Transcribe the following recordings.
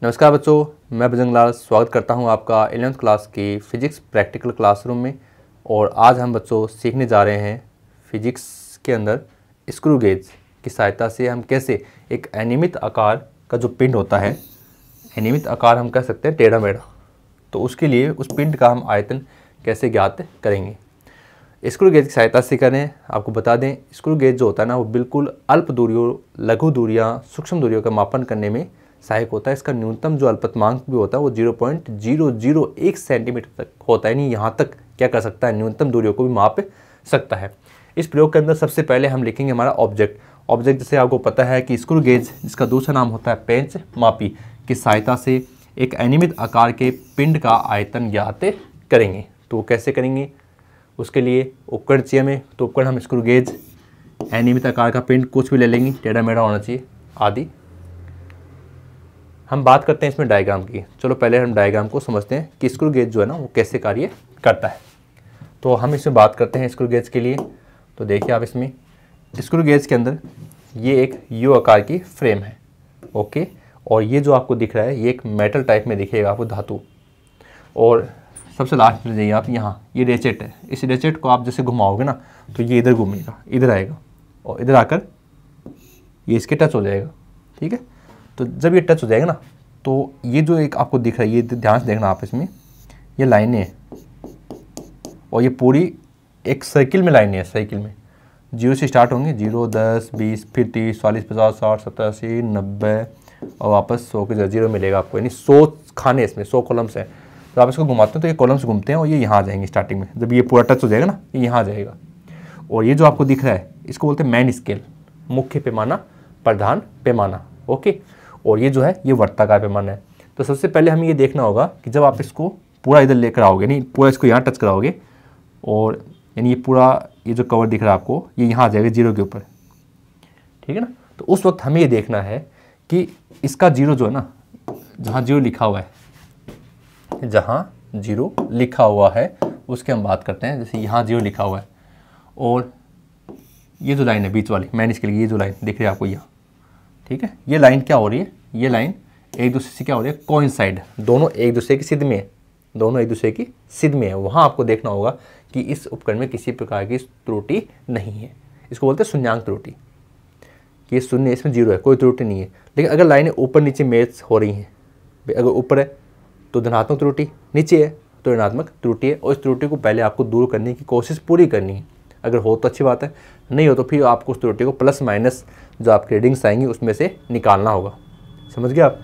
नमस्कार बच्चों, मैं बजरंग लाल स्वागत करता हूं आपका 11th क्लास की फ़िज़िक्स प्रैक्टिकल क्लासरूम में। और आज हम बच्चों सीखने जा रहे हैं फ़िज़िक्स के अंदर स्क्रू गेज की सहायता से हम कैसे एक अनियमित आकार का जो पिंड होता है, अनियमित आकार हम कह सकते हैं टेढ़ा मेढ़ा, तो उसके लिए उस पिंड का हम आयतन कैसे ज्ञात करेंगे। स्क्रू गेज की सहायता से करें। आपको बता दें, स्क्रू गेज जो होता है ना, वो बिल्कुल अल्प दूरियों, लघु दूरियाँ, सूक्ष्म दूरियों का मापन करने में सहायक होता है। इसका न्यूनतम जो अल्पतमांक भी होता है वो 0.001 सेंटीमीटर तक होता है, यानी यहाँ तक क्या कर सकता है, न्यूनतम दूरियों को भी माप सकता है। इस प्रयोग के अंदर सबसे पहले हम लिखेंगे हमारा ऑब्जेक्ट। जैसे आपको पता है कि स्क्रू गेज, जिसका दूसरा नाम होता है पेंच मापी, की सहायता से एक अनियमित आकार के पिंड का आयतन ज्ञात करेंगे। तो वो कैसे करेंगे, उसके लिए उपकरण चाहिए हमें। तो उपकरण हम स्क्रू गेज, अनियमित आकार का पिंड कुछ भी ले लेंगे, टेढ़ा मेढ़ा होना चाहिए आदि। हम बात करते हैं इसमें डायग्राम की। चलो पहले हम डायग्राम को समझते हैं कि स्क्रू गेज जो है ना वो कैसे कार्य करता है। तो हम इसमें बात करते हैं स्क्रू गेज के लिए। तो देखिए आप, इसमें स्क्रू गेज के अंदर ये एक यू आकार की फ्रेम है, ओके। और ये जो आपको दिख रहा है ये एक मेटल टाइप में दिखेगा आपको, धातु। और सबसे लास्ट में जाइए आप, यहाँ ये रेचेट है। इस रेचेट को आप जैसे घुमाओगे ना तो ये इधर घूमेगा, इधर आएगा और इधर आकर ये इसके टच हो जाएगा, ठीक है। तो जब ये टच हो जाएगा ना, तो ये जो एक आपको दिख रहा है, ये ध्यान से देखना आप, इसमें ये लाइनें हैं और ये पूरी एक सर्किल में लाइनें हैं। सर्किल में 0 से स्टार्ट होंगे, 0, 10, 20, फिर 30, 40, 50, 60, 70, 80, 90 और वापस 100 के 0 मिलेगा आपको, यानी 100 खाने इसमें, 100 कॉलम्स हैं। तो आप इसको घुमाते हैं तो ये कॉलम्स घूमते हैं और ये यहाँ आ जाएंगे स्टार्टिंग में। जब ये पूरा टच हो जाएगा ना, ये यहाँ आ जाएगा। और ये जो आपको दिख रहा है इसको बोलते हैं मैन स्केल, मुख्य पैमाना, प्रधान पैमाना, ओके। और ये जो है ये वर्ताकार पैमाना है। तो सबसे पहले हमें ये देखना होगा कि जब आप इसको पूरा इधर लेकर आओगे, नहीं पूरा इसको यहाँ टच कराओगे, और यानी ये पूरा ये जो कवर दिख रहा है आपको, ये यहाँ आ जाएगा 0 के ऊपर, ठीक है ना। तो उस वक्त हमें ये देखना है कि इसका 0 जो है ना, जहाँ 0 लिखा हुआ है, जहाँ 0 लिखा हुआ है उसकी हम बात करते हैं। जैसे यहाँ 0 लिखा हुआ है और ये जो लाइन है बीच वाली मैन स्केल की, ये जो लाइन दिख रही है आपको यहाँ, ठीक है। ये लाइन क्या हो रही है, ये लाइन एक दूसरे से क्या हो रही है, कोइंसाइड, दोनों एक दूसरे की सिद्ध में है, दोनों एक दूसरे की सिद्ध में है। वहाँ आपको देखना होगा कि इस उपकरण में किसी प्रकार की त्रुटि नहीं है। इसको बोलते हैं शून्यांक त्रुटि, कि ये शून्य, इसमें 0 है, कोई त्रुटि नहीं है। लेकिन अगर लाइनें ऊपर नीचे मैच हो रही हैं, अगर ऊपर है तो धनात्मक त्रुटि, नीचे है तो ऋणात्मक त्रुटि है, और इस त्रुटि को पहले आपको दूर करने की कोशिश पूरी करनी है। अगर हो तो अच्छी बात है, नहीं हो तो फिर आपको उस त्रुटि को प्लस माइनस जो आपकी रीडिंग्स आएंगी उसमें से निकालना होगा। समझ गए आप।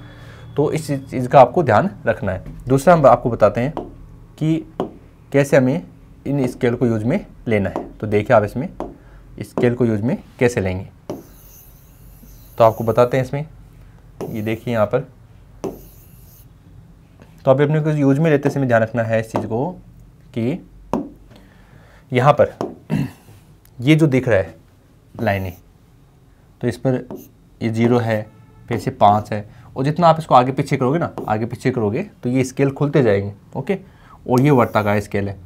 तो इस चीज़ का आपको ध्यान रखना है। दूसरा हम आपको बताते हैं कि कैसे हमें इन स्केल को यूज में लेना है। तो देखिए आप, इसमें स्केल को यूज में कैसे लेंगे तो आपको बताते हैं। इसमें ये देखिए यहाँ पर, तो अभी अपने को यूज में लेते समय ध्यान रखना है इस चीज़ को कि यहाँ पर ये जो दिख रहा है लाइनें, तो इस पर ये 0 है, फिर से 5 है, और जितना आप इसको आगे पीछे करोगे ना, आगे पीछे करोगे तो ये स्केल खुलते जाएंगे, ओके। और ये वर्ताकार स्केल है।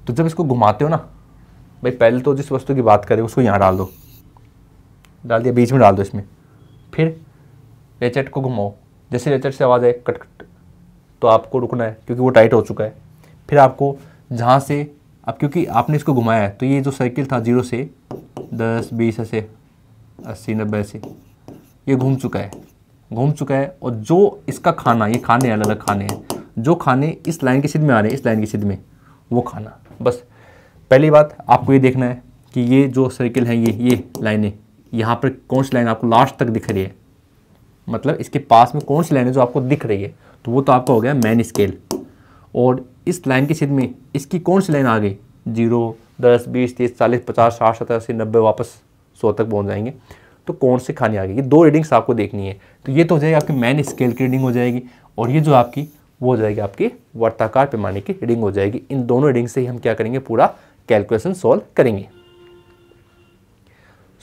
तो जब इसको घुमाते हो ना भाई, पहले तो जिस वस्तु की बात करें उसको यहाँ डाल दो, डाल दिया, बीच में डाल दो इसमें, फिर रेचेट को घुमाओ। जैसे रेचेट से आवाज़ आए कट कट, तो आपको रुकना है क्योंकि वो टाइट हो चुका है। फिर आपको जहाँ से, अब क्योंकि आपने इसको घुमाया है तो ये जो सर्किल था 0 से 10, 20 ऐसे 80, 90 ऐसे, ये घूम चुका है। और जो इसका खाना, ये खाने अलग अलग खाने हैं, जो खाने इस लाइन की सिद्ध में आ रहे हैं, इस लाइन की सिद्ध में, वो खाना। बस पहली बात आपको ये देखना है कि ये जो सर्किल है, ये लाइनें, यहाँ पर कौन सी लाइन आपको लास्ट तक दिख रही है, मतलब इसके पास में कौन सी लाइन है जो आपको दिख रही है, तो वो तो आपका हो गया मैन स्केल। और इस लाइन की सिद्ध में इसकी कौन सी लाइन आ गई, 0, 10, 20, 30, 40, 50, 60, 70, 80, 90 वापस 100 तक पहुँच जाएंगे, तो कौन सी खानी आ गई। ये 2 रीडिंग्स आपको देखनी है। तो ये तो हो जाएगी आपकी मैन स्केल की रीडिंग हो जाएगी, और ये जो आपकी वो हो जाएगी आपकी वर्ताकार पैमाने की रीडिंग हो जाएगी। इन दोनों रीडिंग से ही हम क्या करेंगे, पूरा कैलकुलेशन सॉल्व करेंगे।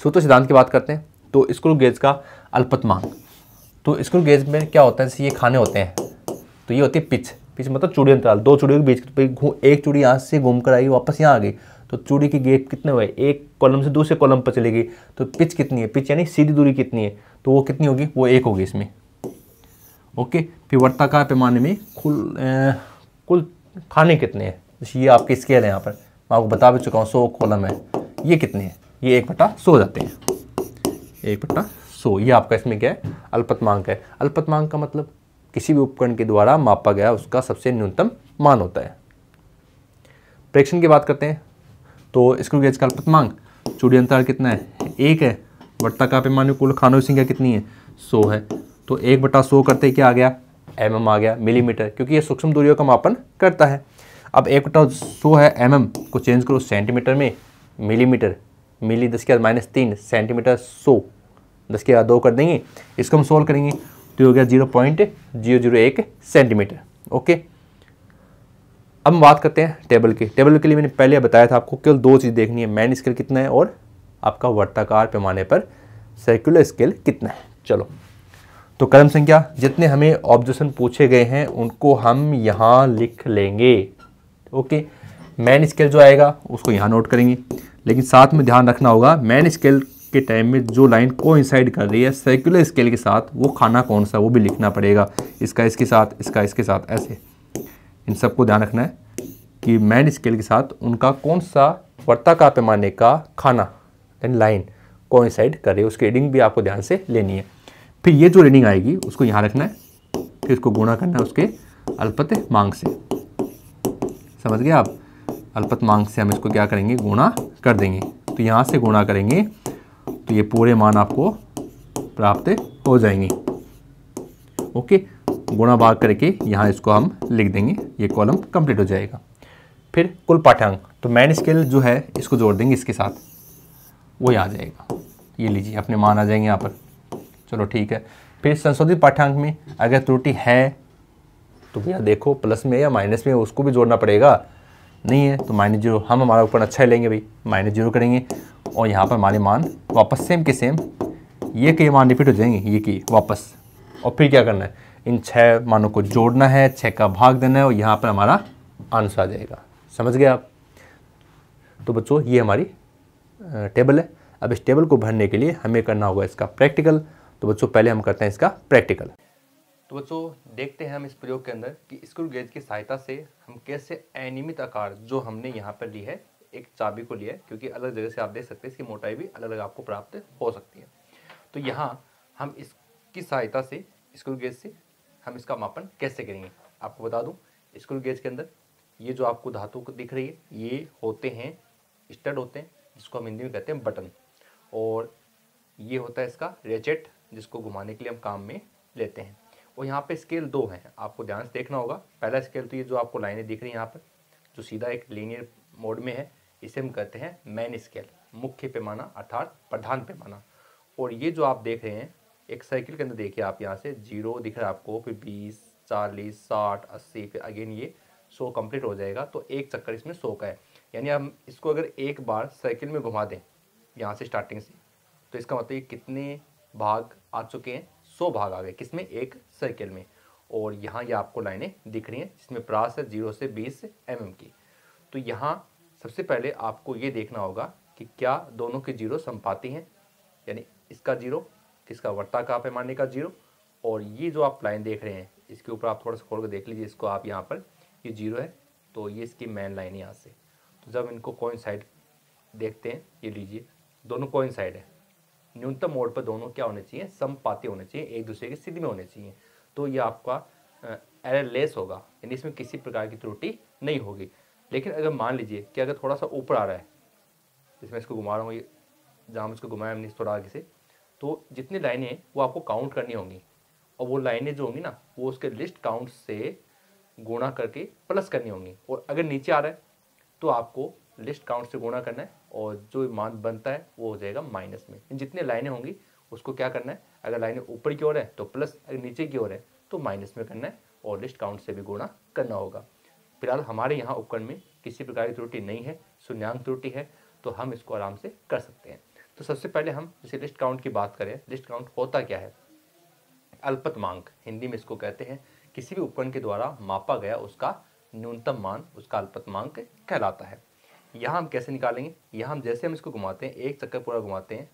सूत्र सिद्धांत की बात करते हैं। तो स्क्रू गेज का अल्पतमांक, तो स्क्रू गेज में क्या होता है, जैसे ये खाने होते हैं, तो ये होती है पिच मतलब चूड़ी अंतराल, 2 चूड़ियों के बीच। एक चूड़ी यहाँ से घूम कर आई, वापस यहाँ आ गई, तो चूड़ी की गैप कितने हुए, एक कॉलम से दूसरे कॉलम पर चलेगी, तो पिच कितनी है, पिच यानी सीधी दूरी कितनी है, तो वो कितनी होगी, वो 1 होगी इसमें। ओके, फिर वर्ताकार पैमाने में कुल खाने कितने हैं, जैसे ये आपकी स्केल है, यहाँ पर मैं आपको बता भी चुका हूँ 100 कॉलम है, ये कितने हैं, ये 1/100 जाते हैं, 1/100। ये आपका इसमें क्या है, अल्पतमांक है। अल्पतमांक का मतलब किसी भी उपकरण के द्वारा मापा गया उसका सबसे न्यूनतम मान होता है। प्रेक्षण की बात करते हैं तो स्क्रू गेज का अल्पतमांक चूड़ी अंतराल कितना है, 1 है। वर्ताकार पैमाने में कुल खानों की संख्या कितनी है, 100 है। तो 1/100 करते क्या आ गया, mm आ गया, मिलीमीटर, क्योंकि ये सूक्ष्म दूरियों का मापन करता है। अब 1/100 है, mm को चेंज करो सेंटीमीटर में, मिलीमीटर, मिली 10⁻³ सेंटीमीटर 100 10⁻² कर देंगे, इसको हम सोल्व करेंगे तो हो गया 0.001 सेंटीमीटर। ओके, अब हम बात करते हैं टेबल की। टेबल के लिए मैंने पहले बताया था आपको केवल 2 चीज़ देखनी है, मैन स्केल कितना है और आपका वर्ताकार पैमाने पर सर्कुलर स्केल कितना है। चलो, तो कलम संख्या जितने हमें ऑब्जेक्शन पूछे गए हैं उनको हम यहाँ लिख लेंगे। ओके, मैन स्केल जो आएगा उसको यहाँ नोट करेंगे, लेकिन साथ में ध्यान रखना होगा मैन स्केल के टाइम में जो लाइन कोइंसाइड कर रही है सर्कुलर स्केल के साथ वो खाना कौन सा वो भी लिखना पड़ेगा, इसका इसके साथ, इसका इसके साथ, ऐसे इन सबको ध्यान रखना है कि मैन स्केल के साथ उनका कौन सा वर्ताकार पैमाने का खाना यानी लाइन कोइंसाइड कर रही है, उसकी रीडिंग भी आपको ध्यान से लेनी है। फिर ये जो रीडिंग आएगी उसको यहाँ रखना है, फिर इसको गुणा करना है उसके अल्पतमांक से। समझ गए आप, अल्पतमांक से हम इसको क्या करेंगे, गुणा कर देंगे। तो यहाँ से गुणा करेंगे तो ये पूरे मान आपको प्राप्त हो जाएंगे। ओके, गुणा भाग करके यहाँ इसको हम लिख देंगे, ये कॉलम कंप्लीट हो जाएगा। फिर कुल पाठ्यांक, तो मैन स्केल जो है इसको जोड़ देंगे इसके साथ, वो आ जाएगा, ये लीजिए अपने मान आ जाएंगे यहाँ पर। चलो ठीक है, फिर संशोधित पाठ्यांक में अगर त्रुटि है तो भैया देखो प्लस में या माइनस में उसको भी जोड़ना पड़ेगा, नहीं है तो -0, हम हमारा ऊपर अच्छा लेंगे भाई, -0 करेंगे और यहाँ पर हमारे मान वापस सेम के सेम ये के मान रिपीट हो जाएंगे, ये की वापस। और फिर क्या करना है, इन 6 मानों को जोड़ना है, 6 का भाग देना है और यहाँ पर हमारा आंसर आ जाएगा। समझ गए आप। तो बच्चों ये हमारी टेबल है। अब इस टेबल को भरने के लिए हमें करना होगा इसका प्रैक्टिकल। तो बच्चों पहले हम करते हैं इसका प्रैक्टिकल। तो बच्चों देखते हैं हम इस प्रयोग के अंदर कि स्क्रू गेज की सहायता से हम कैसे अनियमित आकार जो हमने यहाँ पर ली है, एक चाबी को लिया है, क्योंकि अलग जगह से आप देख सकते हैं इसकी मोटाई भी अलग अलग आपको प्राप्त हो सकती है। तो यहाँ हम इसकी सहायता से स्क्रू गेज से हम इसका मापन कैसे करेंगे। आपको बता दूँ स्क्रू गेज के अंदर ये जो आपको धातु दिख रही है ये होते हैं स्टड होते हैं, जिसको हम हिंदी में कहते हैं बटन, और ये होता है इसका रेचेट जिसको घुमाने के लिए हम काम में लेते हैं। और यहाँ पे स्केल 2 हैं, आपको ध्यान से देखना होगा। पहला स्केल तो ये जो आपको लाइनें दिख रही हैं यहाँ पर जो सीधा एक लीनियर मोड में है, इसे हम कहते हैं मेन स्केल, मुख्य पैमाना अर्थात प्रधान पैमाना। और ये जो आप देख रहे हैं एक साइकिल के अंदर देखिए आप यहाँ से 0 दिख रहा है आपको, फिर 20, 40, 60, 80, फिर अगेन ये 100 कंप्लीट हो जाएगा। तो एक चक्कर इसमें 100 का है, यानी हम इसको अगर एक बार साइकिल में घुमा दें यहाँ से स्टार्टिंग से, तो इसका मतलब ये कितने भाग आ चुके हैं, 100 भाग आ गए, किसमें, एक सर्किल में। और यहाँ ये आपको लाइनें दिख रही हैं जिसमें प्रास है 0 से 20 mm की। तो यहाँ सबसे पहले आपको ये देखना होगा कि क्या दोनों के 0 समपाती हैं, यानी इसका 0, किसका, वर्ताकार पैमाने का 0। और ये जो आप लाइन देख रहे हैं इसके ऊपर आप थोड़ा सा खोल कर देख लीजिए इसको आप, यहाँ पर ये 0 है तो ये इसकी मेन लाइन है यहाँ से। तो जब इनको कोइंसाइड देखते हैं, ये लीजिए दोनों कोइंसाइड है, न्यूनतम मोड पर दोनों क्या होने चाहिए, समपाती होने चाहिए, एक दूसरे के सिद्ध में होने चाहिए। तो ये आपका एरर लेस होगा, यानी इसमें किसी प्रकार की त्रुटि नहीं होगी। लेकिन अगर मान लीजिए कि अगर थोड़ा सा ऊपर आ रहा है, इसमें इसको घुमा रहा हूँ, ये जहाँ इसको घुमाया हमने थोड़ा आगे से, तो जितनी लाइनें हैं वो आपको काउंट करनी होंगी, और वो लाइनें जो होंगी ना वो उसके लिस्ट काउंट से गुणा करके प्लस करनी होंगी। और अगर नीचे आ रहा है तो आपको लिस्ट काउंट से गुणा करना है और जो मान बनता है वो हो जाएगा माइनस में। जितनी लाइनें होंगी उसको क्या करना है, अगर लाइनें ऊपर की ओर है तो प्लस, अगर नीचे की ओर है तो माइनस में करना है और लिस्ट काउंट से भी गुणा करना होगा। फिलहाल हमारे यहाँ उपकरण में किसी प्रकार की त्रुटि नहीं है, शून्यांक त्रुटि है, तो हम इसको आराम से कर सकते हैं। तो सबसे पहले हम जैसे लिस्ट काउंट की बात करें, लिस्ट काउंट होता क्या है, अल्पतमांक हिंदी में इसको कहते हैं, किसी भी उपकरण के द्वारा मापा गया उसका न्यूनतम मान उसका अल्पतमांक कहलाता है। यहाँ हम कैसे निकालेंगे, यहाँ हम जैसे हम इसको घुमाते हैं, एक चक्कर पूरा घुमाते हैं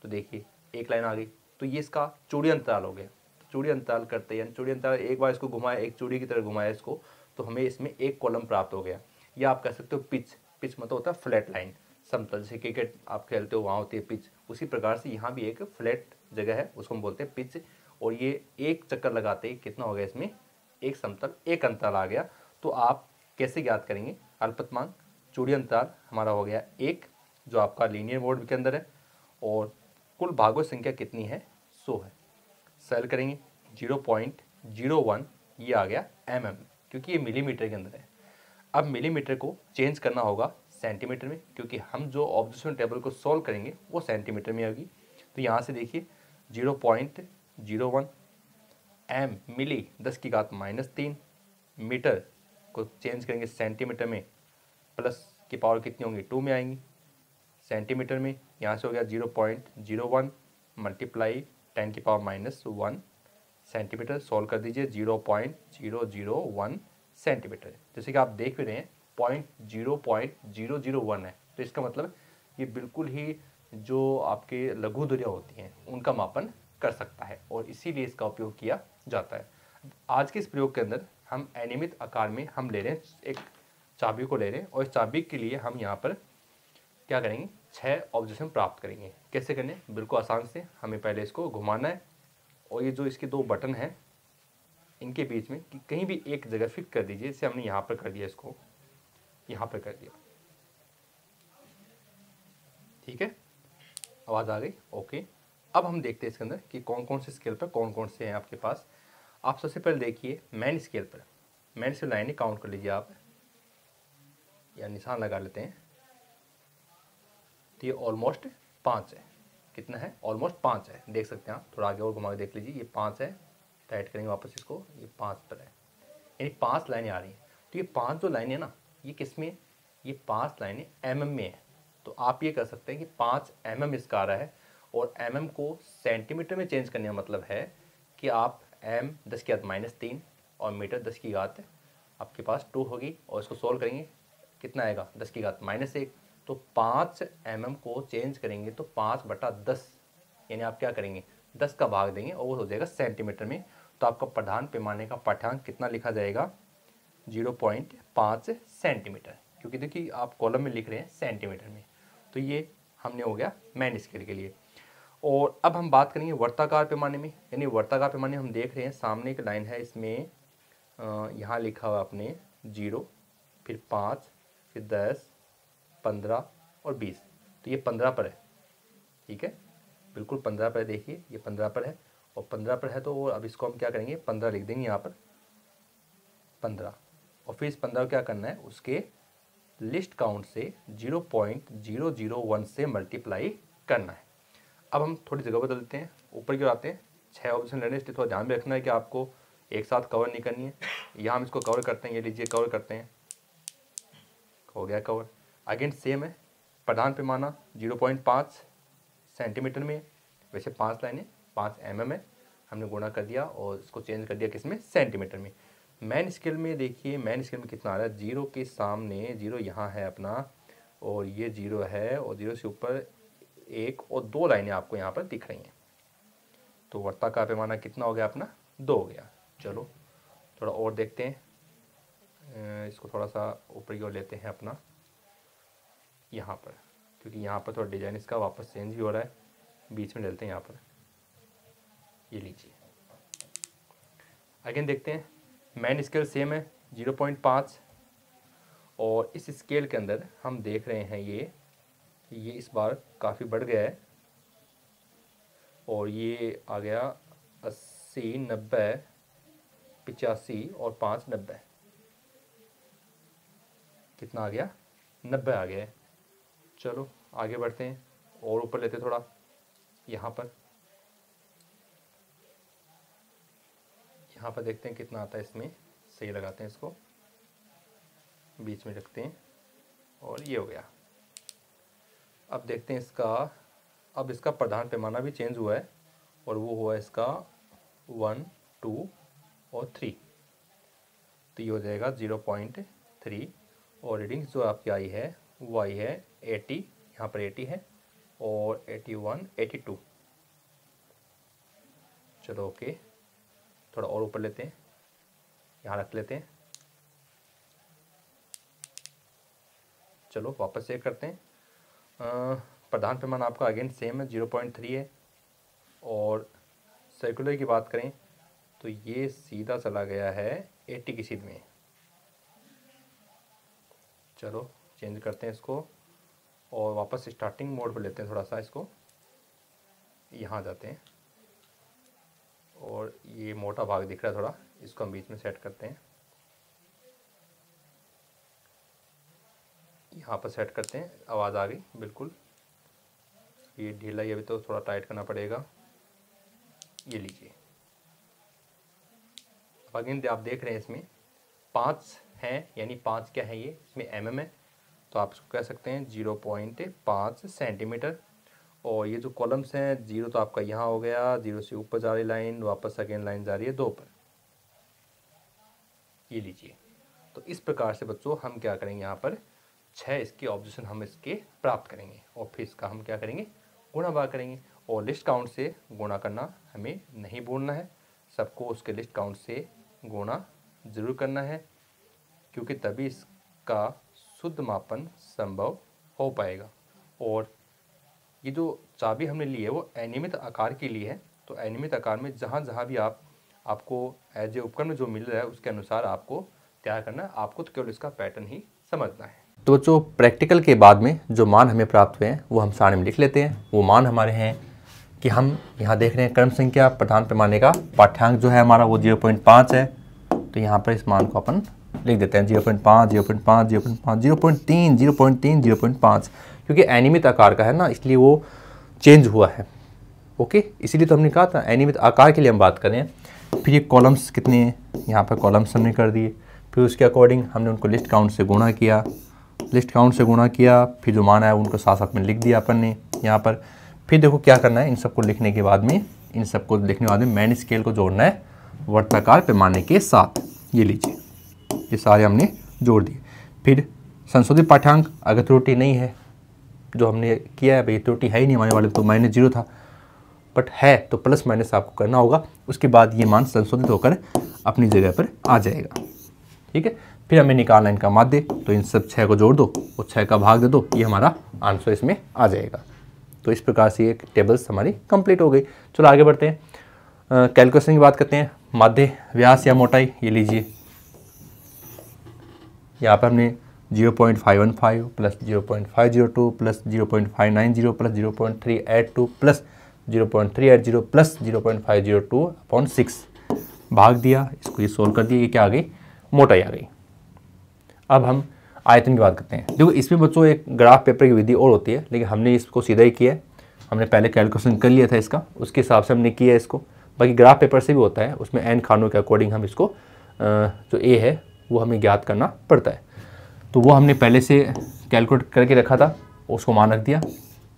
तो देखिए एक लाइन आ गई, तो ये इसका चूड़ी अंतराल हो गया। चूड़ी अंतराल करते हैं, यानी चूड़ी अंतराल एक बार इसको घुमाया, एक चूड़ी की तरह घुमाया इसको, तो हमें इसमें एक कॉलम प्राप्त हो गया। या आप कह सकते हो पिच, पिच मतलब होता है फ्लैट लाइन, समतल। जैसे क्रिकेट आप खेलते हो वहाँ होती है पिच, उसी प्रकार से यहाँ भी एक फ्लैट जगह है, उसको हम बोलते हैं पिच। और ये एक चक्कर लगाते ही कितना हो गया इसमें, एक समतल, एक अंतराल आ गया। तो आप कैसे ज्ञात करेंगे, अल्पतमांक चूड़ी अंतराल हमारा हो गया एक, जो आपका लीनियर मोड के अंदर है, और कुल भागों की संख्या कितनी है, 100 है। सेल करेंगे 0.01, ये आ गया mm, क्योंकि ये मिलीमीटर के अंदर है। अब मिलीमीटर को चेंज करना होगा सेंटीमीटर में, क्योंकि हम जो ऑब्जर्वेशन टेबल को सॉल्व करेंगे वो सेंटीमीटर में होगी। तो यहाँ से देखिए 0.01 m मिली 10⁻³ मीटर को चेंज करेंगे सेंटीमीटर में, प्लस की पावर कितनी होंगी, 2 में आएंगी सेंटीमीटर में। यहाँ से हो गया 0.01 मल्टीप्लाई 10⁻⁻1 सेंटीमीटर। सॉल्व कर दीजिए 0.001 सेंटीमीटर। जैसे कि आप देख भी रहे हैं 0.001 है, तो इसका मतलब ये बिल्कुल ही जो आपके लघु दूरियाँ होती हैं उनका मापन कर सकता है, और इसीलिए इसका उपयोग किया जाता है। आज के इस प्रयोग के अंदर हम अनियमित आकार में हम ले रहे हैं, एक चाबी को ले रहे हैं, और इस चाबी के लिए हम यहाँ पर क्या करेंगे, 6 ऑब्जेक्शन प्राप्त करेंगे। कैसे करने, बिल्कुल आसान से, हमें पहले इसको घुमाना है, और ये जो इसके 2 बटन हैं इनके बीच में कहीं भी एक जगह फिक्स कर दीजिए। जैसे हमने यहाँ पर कर दिया, इसको यहाँ पर कर दिया, ठीक है, आवाज़ आ गई, ओके। अब हम देखते हैं इसके अंदर कि कौन कौन से स्केल पर कौन कौन से हैं आपके पास। आप सबसे पहले देखिए मेन स्केल पर, मेन स्केल लाइनें काउंट कर लीजिए आप, या निशान लगा लेते हैं। तो ये ऑलमोस्ट 5 है, कितना है, ऑलमोस्ट 5 है, देख सकते हैं आप, थोड़ा आगे और घुमा के देख लीजिए, ये 5 है, टाइट करेंगे वापस इसको, ये 5 पर है, यानी 5 लाइनें आ रही हैं। तो ये 5 जो लाइनें ना, ये किस में, ये 5 लाइनें mm में है। तो आप ये कर सकते हैं कि 5 mm इसका आ रहा है, और mm को सेंटीमीटर में चेंज करने का मतलब है कि आप m 10⁻³ और मीटर 10⁻, आपके पास 2 होगी, और इसको सोल्व करेंगे कितना आएगा, 10⁻⁻1। तो 5 mm को चेंज करेंगे तो 5/10, यानी आप क्या करेंगे, 10 का भाग देंगे और वो हो जाएगा सेंटीमीटर में। तो आपका प्रधान पैमाने का पाठ्यांक कितना लिखा जाएगा, 0.5 सेंटीमीटर, क्योंकि देखिए आप कॉलम में लिख रहे हैं सेंटीमीटर में। तो ये हमने हो गया मैन स्केल के लिए। और अब हम बात करेंगे वर्ताकार पैमाने में, यानी वर्ताकार पैमाने हम देख रहे हैं सामने एक लाइन है, इसमें यहाँ लिखा हुआ आपने 0, फिर 5, फिर 10, 15 और 20। तो ये 15 पर है, ठीक है, बिल्कुल 15 पर है, देखिए ये 15 पर है, और 15 पर है। तो अब इसको हम क्या करेंगे, 15 लिख देंगे यहाँ पर 15, और फिर इस 15 को क्या करना है, उसके लिस्ट काउंट से 0.001 से मल्टीप्लाई करना है। अब हम थोड़ी जगह बदल देते हैं, ऊपर की ओर आते हैं। 6 ऑप्शन लेने, इसलिए थोड़ा ध्यान में रखना है कि आपको एक साथ कवर नहीं करनी है। यहाँ हम इसको कवर करते हैं, ये लीजिए कवर करते हैं, हो गया कवर। अगेन सेम है, प्रधान पैमाना 0.5 सेंटीमीटर में, वैसे 5 लाइनें 5 mm है, हमने गुणा कर दिया और इसको चेंज कर दिया किसमें, सेंटीमीटर में। मैन स्केल में देखिए, मैन स्केल में कितना आ रहा है, 0 के सामने 0 यहाँ है अपना, और ये 0 है, और 0 से ऊपर 1 और 2 लाइनें आपको यहाँ पर दिख रही हैं। तो वर्ताकार पैमाना कितना हो गया अपना, 2 हो गया। चलो थोड़ा और देखते हैं, इसको थोड़ा सा ऊपर की ओर लेते हैं अपना यहाँ पर, क्योंकि यहाँ पर थोड़ा डिज़ाइन इसका वापस चेंज भी हो रहा है, बीच में डालते हैं यहाँ पर, ये लीजिए। अगेन देखते हैं, मैन स्केल सेम है 0.5, और इस स्केल के अंदर हम देख रहे हैं ये इस बार काफ़ी बढ़ गया है, और ये आ गया 80, 90, 85 और 5 90, कितना आ गया, 90 आ गया है। चलो आगे बढ़ते हैं, और ऊपर लेते थोड़ा, यहाँ पर देखते हैं कितना आता है इसमें, सही लगाते हैं इसको, बीच में रखते हैं, और ये हो गया। अब देखते हैं इसका, अब इसका प्रधान पैमाना भी चेंज हुआ है, और वो हुआ इसका 1, 2 और 3। तो ये हो जाएगा 0.3, और रीडिंग जो आपकी आई है वो आई है 80, यहाँ पर 80 है, और 81, 82। चलो ओके, थोड़ा और ऊपर लेते हैं, यहाँ रख लेते हैं। चलो वापस चेक करते हैं। प्रधान पैमाना आपका अगेन सेम है, 0.3 है। और सर्कुलर की बात करें तो ये सीधा चला गया है 80 की सीध में। चलो चेंज करते हैं इसको और वापस स्टार्टिंग मोड पर लेते हैं थोड़ा सा इसको, यहाँ जाते हैं और ये मोटा भाग दिख रहा है थोड़ा, इसको हम बीच में सेट करते हैं, यहाँ पर सेट करते हैं। आवाज़ आ गई बिल्कुल। ये ढीला, ये अभी तो थोड़ा टाइट करना पड़ेगा। ये लीजिए, अब अगेन आप देख रहे हैं इसमें 5 हैं, यानी 5 क्या है ये, इसमें mm है, तो आप इसको कह सकते हैं 0.5 सेंटीमीटर। और ये जो कॉलम्स हैं, 0 तो आपका यहाँ हो गया, 0 से ऊपर जा रही लाइन, वापस अगेन लाइन जा रही है 2 पर। ये लीजिए। तो इस प्रकार से बच्चों हम क्या करेंगे, यहाँ पर 6 इसके ऑब्जेक्शन हम इसके प्राप्त करेंगे और फिर इसका हम क्या करेंगे, गुणा भाग करेंगे। और लिस्ट काउंट से गुणा करना हमें नहीं भूलना है, सबको उसके लिस्ट काउंट से गुणा ज़रूर करना है, क्योंकि तभी इसका शुद्ध मापन संभव हो पाएगा। और ये जो चाबी हमने ली है वो अनियमित आकार के लिए है, तो अनियमित आकार में जहाँ जहाँ भी आपको एज ए उपकरण में जो मिल रहा है उसके अनुसार आपको तैयार करना है, आपको तो केवल इसका पैटर्न ही समझना है। तो जो प्रैक्टिकल के बाद में जो मान हमें प्राप्त हुए हैं वो हम सारणी में लिख लेते हैं। वो मान हमारे हैं कि हम यहाँ देख रहे हैं क्रम संख्या प्रधान पैमाने का पाठ्यांक जो है हमारा वो 0.5 है, तो यहाँ पर इस मान को अपन लिख देते हैं 0.5, 0.5, 0.5, 0.3, 0.3, 0.5, क्योंकि अनियमित आकार का है ना, इसलिए वो चेंज हुआ है। ओके, इसीलिए तो हमने कहा था अनियमित आकार के लिए हम बात करें। फिर ये कॉलम्स कितने हैं, यहाँ पर कॉलम्स हमने कर दिए, फिर उसके अकॉर्डिंग हमने उनको लिस्ट काउंट से गुणा किया, फिर जो मान आया उनको साथ साथ में लिख दिया अपन ने यहाँ पर। फिर देखो क्या करना है, इन सबको लिखने के बाद में मैन स्केल को जोड़ना है वर्ताकार पैमाने के साथ। ये लीजिए, ये सारे हमने जोड़ दिए। फिर संशोधित पाठ्यांक, अगर त्रुटि नहीं है जो हमने किया है, भाई त्रुटि है ही नहीं हमारे वाले तो -0 था, बट है तो प्लस माइनस आपको करना होगा। उसके बाद ये मान संशोधित होकर अपनी जगह पर आ जाएगा। ठीक है, फिर हमें निकालना इनका माध्य, तो इन सब 6 को जोड़ दो और 6 का भाग दे दो, ये हमारा आंसर इसमें आ जाएगा। तो इस प्रकार से ये टेबल्स हमारी कंप्लीट हो गई। चलो आगे बढ़ते हैं, कैलकुलेशन की बात करते हैं। माध्य, व्यास या मोटाई, ये लीजिए, यहाँ पर हमने 0.515 plus 0.502 plus 0.590 plus 0.382 plus 0.380 plus 0.502/6 भाग दिया, इसको ये सोल्व कर दिया, ये क्या आ गई, मोटाई आ गई। अब हम आयतन की बात करते हैं। देखो इसमें बच्चों एक ग्राफ पेपर की विधि और होती है, लेकिन हमने इसको सीधा ही किया है। हमने पहले कैलकुलेशन कर लिया था इसका, उसके हिसाब से हमने किया है इसको। बाकी ग्राफ पेपर से भी होता है, उसमें एन खानों के अकॉर्डिंग हम इसको जो ए है वो हमें ज्ञात करना पड़ता है। तो वो हमने पहले से कैलकुलेट करके रखा था, उसको मान रख दिया,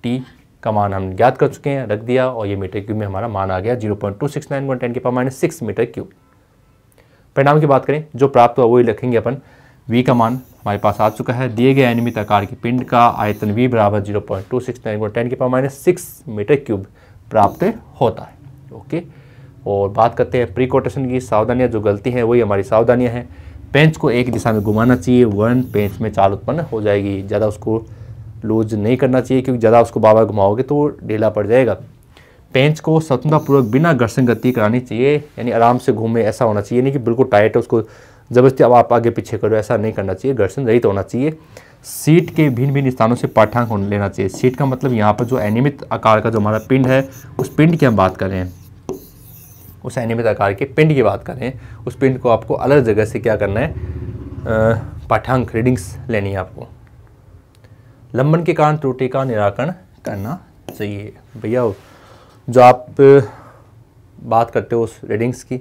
टी का मान हम ज्ञात कर चुके हैं, रख दिया, और ये मीटर क्यूब में हमारा मान आ गया 0.269 × 10⁻⁶ मीटर क्यूब। परिणाम की बात करें, जो प्राप्त हुआ वही लिखेंगे अपन। v का मान हमारे पास आ चुका है, दिए गए अनियमित आकार की पिंड का आयतन v बराबर 0.269 × 10⁻�6 मीटर क्यूब प्राप्त होता है। ओके, और बात करते हैं प्री कोटेशन की सावधानियां, जो गलती है वही हमारी सावधानियां हैं। पेंच को एक दिशा में घुमाना चाहिए, 1 पेंच में चाल उत्पन्न हो जाएगी। ज़्यादा उसको लूज नहीं करना चाहिए, क्योंकि ज़्यादा उसको बार बार घुमाओगे तो ढीला पड़ जाएगा। पेंच को स्वतंत्रतापूर्वक बिना घर्षण गति करानी चाहिए, यानी आराम से घूमे, ऐसा होना चाहिए नहीं कि बिल्कुल टाइट है उसको ज़बरदस्ती अब आप आगे पीछे करो, ऐसा नहीं करना चाहिए, घर्षण रहित होना चाहिए। सीट के भिन्न भिन्न स्थानों से पाठ्यांक लेना चाहिए। सीट का मतलब यहाँ पर जो अनियमित आकार का जो हमारा पिंड है, उस पिंड की हम बात कर रहे हैं, उस अनियमित आकार के पिंड की बात कर रहे हैं। उस पिंड को आपको अलग जगह से क्या करना है, पाठ्यांक रीडिंग्स लेनी है आपको। लंबन के कारण त्रुटि का निराकरण करना चाहिए। भैया जो आप बात करते हो उस रीडिंग्स की,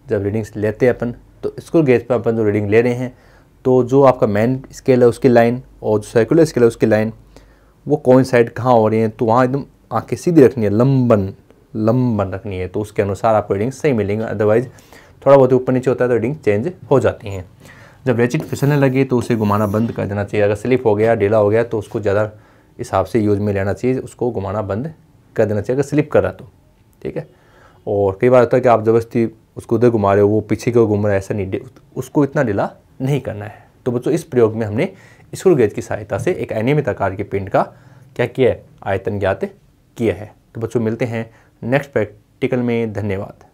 जब रीडिंग्स लेते हैं अपन, तो स्क्रू गेज पर अपन जो रीडिंग ले रहे हैं, तो जो आपका मेन स्केल है उसकी लाइन और जो सर्कुलर स्केल है उसकी लाइन, वो कोइंसाइड कहाँ हो रही हैं, तो वहाँ एकदम आंखें सीधी रखनी है, लंबन रखनी है, तो उसके अनुसार आपको रीडिंग सही मिलेंगे। अदरवाइज थोड़ा बहुत ऊपर नीचे होता है तो रीडिंग चेंज हो जाती हैं। जब रेचिट फिसलने लगे तो उसे घुमाना बंद कर देना चाहिए। अगर स्लिप हो गया, ढीला हो गया, तो उसको ज़्यादा हिसाब से यूज में लेना चाहिए, उसको घुमाना बंद कर देना चाहिए अगर स्लिप कर रहा तो। ठीक है, और कई बार होता है कि आप ज़बरदस्ती उसको उधर घुमा रहे हो, वो पीछे की ओर घूम रहा है, ऐसा नहीं, उसको इतना ढीला नहीं करना है। तो बच्चों इस प्रयोग में हमने स्क्रू गेज की सहायता से एक अनियमित आकार के पिंड का क्या किया है, आयतन ज्ञात किया है। तो बच्चों मिलते हैं नेक्स्ट प्रैक्टिकल में। धन्यवाद।